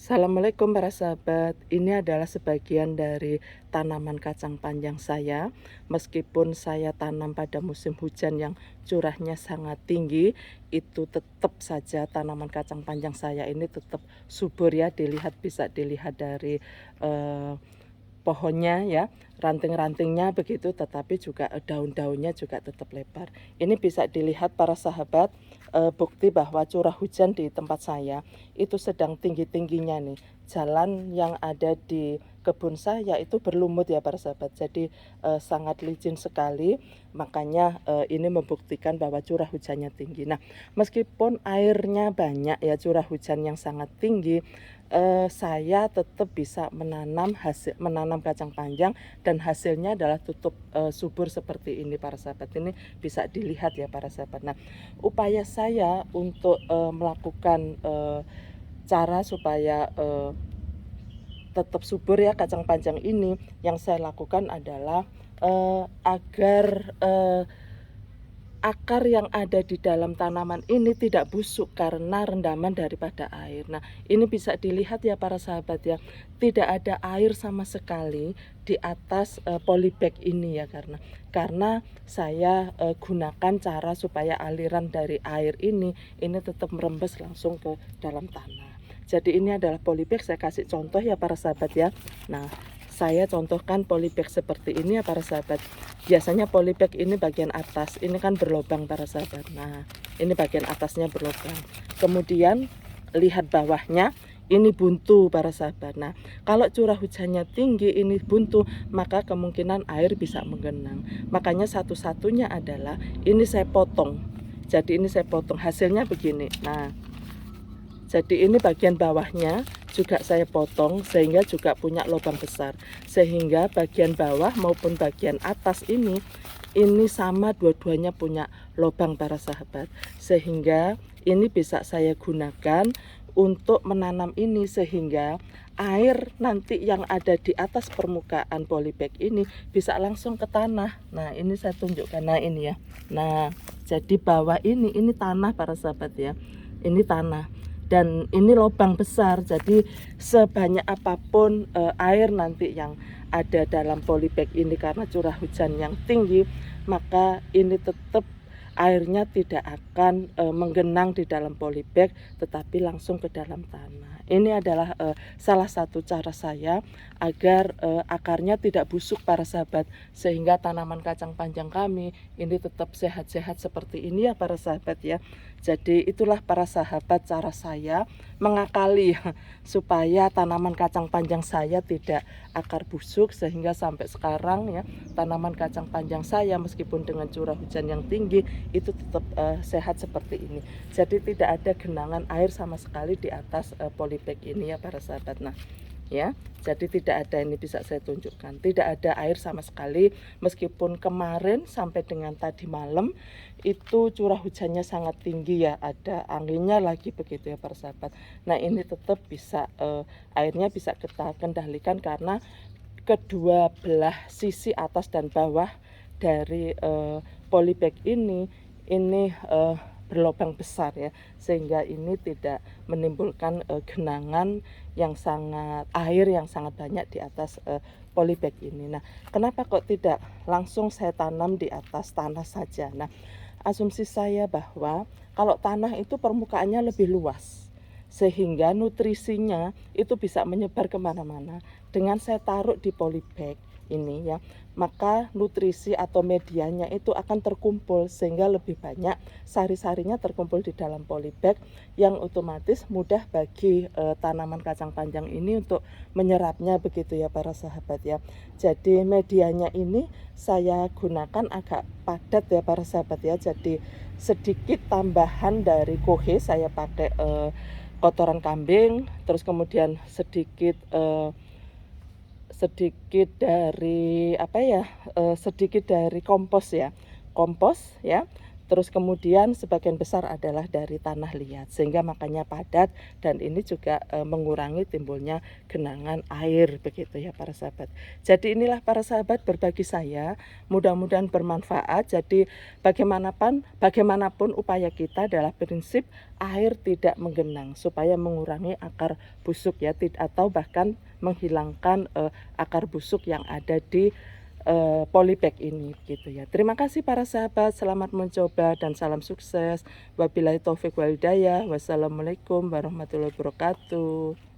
Assalamualaikum para sahabat, ini adalah sebagian dari tanaman kacang panjang saya. Meskipun saya tanam pada musim hujan yang curahnya sangat tinggi, itu tetap saja tanaman kacang panjang saya ini tetap subur ya, bisa dilihat dari eh, pohonnya ya, ranting-rantingnya begitu, tetapi juga daun-daunnya juga tetap lebar. Ini bisa dilihat para sahabat, bukti bahwa curah hujan di tempat saya itu sedang tinggi-tingginya nih. Jalan yang ada di kebun saya itu berlumut ya para sahabat, jadi sangat licin sekali. Makanya ini membuktikan bahwa curah hujannya tinggi. Nah, meskipun airnya banyak ya, curah hujan yang sangat tinggi, saya tetap bisa menanam kacang panjang dan hasilnya adalah tutup subur seperti ini para sahabat. Ini bisa dilihat ya para sahabat. Nah, upaya saya untuk melakukan cara supaya tetap subur ya kacang panjang ini, yang saya lakukan adalah agar akar yang ada di dalam tanaman ini tidak busuk karena rendaman daripada air. Nah, ini bisa dilihat ya para sahabat ya, tidak ada air sama sekali di atas polybag ini ya, karena saya gunakan cara supaya aliran dari air ini tetap merembes langsung ke dalam tanah. Jadi ini adalah polybag, saya kasih contoh ya para sahabat ya. Nah, saya contohkan polybag seperti ini ya para sahabat. Biasanya polybag ini bagian atas, ini kan berlubang para sahabat. Nah, ini bagian atasnya berlubang. Kemudian lihat bawahnya, ini buntu para sahabat. Nah, kalau curah hujannya tinggi ini buntu, maka kemungkinan air bisa menggenang. Makanya satu-satunya adalah ini saya potong. Jadi ini saya potong, hasilnya begini. Nah, jadi ini bagian bawahnya juga saya potong sehingga juga punya lubang besar. Sehingga bagian bawah maupun bagian atas ini sama, dua-duanya punya lubang para sahabat. Sehingga ini bisa saya gunakan untuk menanam ini, sehingga air nanti yang ada di atas permukaan polybag ini bisa langsung ke tanah. Nah, ini saya tunjukkan. Nah, ini ya. Nah, jadi bawah ini tanah para sahabat ya. Ini tanah. Dan ini lubang besar, jadi sebanyak apapun air nanti yang ada dalam polybag ini karena curah hujan yang tinggi, maka ini tetap airnya tidak akan menggenang di dalam polybag, tetapi langsung ke dalam tanah. Ini adalah salah satu cara saya agar akarnya tidak busuk para sahabat, sehingga tanaman kacang panjang kami ini tetap sehat-sehat seperti ini ya para sahabat ya. Jadi itulah para sahabat cara saya mengakali supaya tanaman kacang panjang saya tidak akar busuk, sehingga sampai sekarang ya tanaman kacang panjang saya meskipun dengan curah hujan yang tinggi itu tetap sehat seperti ini. Jadi tidak ada genangan air sama sekali di atas polybag ini ya para sahabat. Nah, ya, jadi tidak ada, ini bisa saya tunjukkan, tidak ada air sama sekali. Meskipun kemarin sampai dengan tadi malam itu curah hujannya sangat tinggi ya, ada anginnya lagi begitu ya para sahabat. Nah, ini tetap bisa airnya bisa kita kendalikan karena kedua belah sisi atas dan bawah dari polybag ini berlubang besar ya, sehingga ini tidak menimbulkan genangan yang sangat, air yang sangat banyak di atas polybag ini. Nah, kenapa kok tidak langsung saya tanam di atas tanah saja? Nah, asumsi saya bahwa kalau tanah itu permukaannya lebih luas, sehingga nutrisinya itu bisa menyebar kemana-mana. Dengan saya taruh di polybag ini ya, maka nutrisi atau medianya itu akan terkumpul, sehingga lebih banyak sari-sarinya terkumpul di dalam polybag, yang otomatis mudah bagi tanaman kacang panjang ini untuk menyerapnya begitu ya para sahabat ya. Jadi medianya ini saya gunakan agak padat ya para sahabat ya, jadi sedikit tambahan dari kohe, saya pakai kotoran kambing, terus kemudian sedikit dari apa ya, sedikit dari kompos ya, Terus kemudian sebagian besar adalah dari tanah liat, sehingga makanya padat dan ini juga mengurangi timbulnya genangan air begitu ya para sahabat. Jadi inilah para sahabat berbagi saya, mudah-mudahan bermanfaat. Jadi bagaimanapun upaya kita adalah prinsip air tidak menggenang supaya mengurangi akar busuk ya, atau bahkan menghilangkan akar busuk yang ada di polybag ini gitu ya. Terima kasih para sahabat, selamat mencoba dan salam sukses. Wabillahi taufik wal hidayah. Wassalamualaikum warahmatullahi wabarakatuh.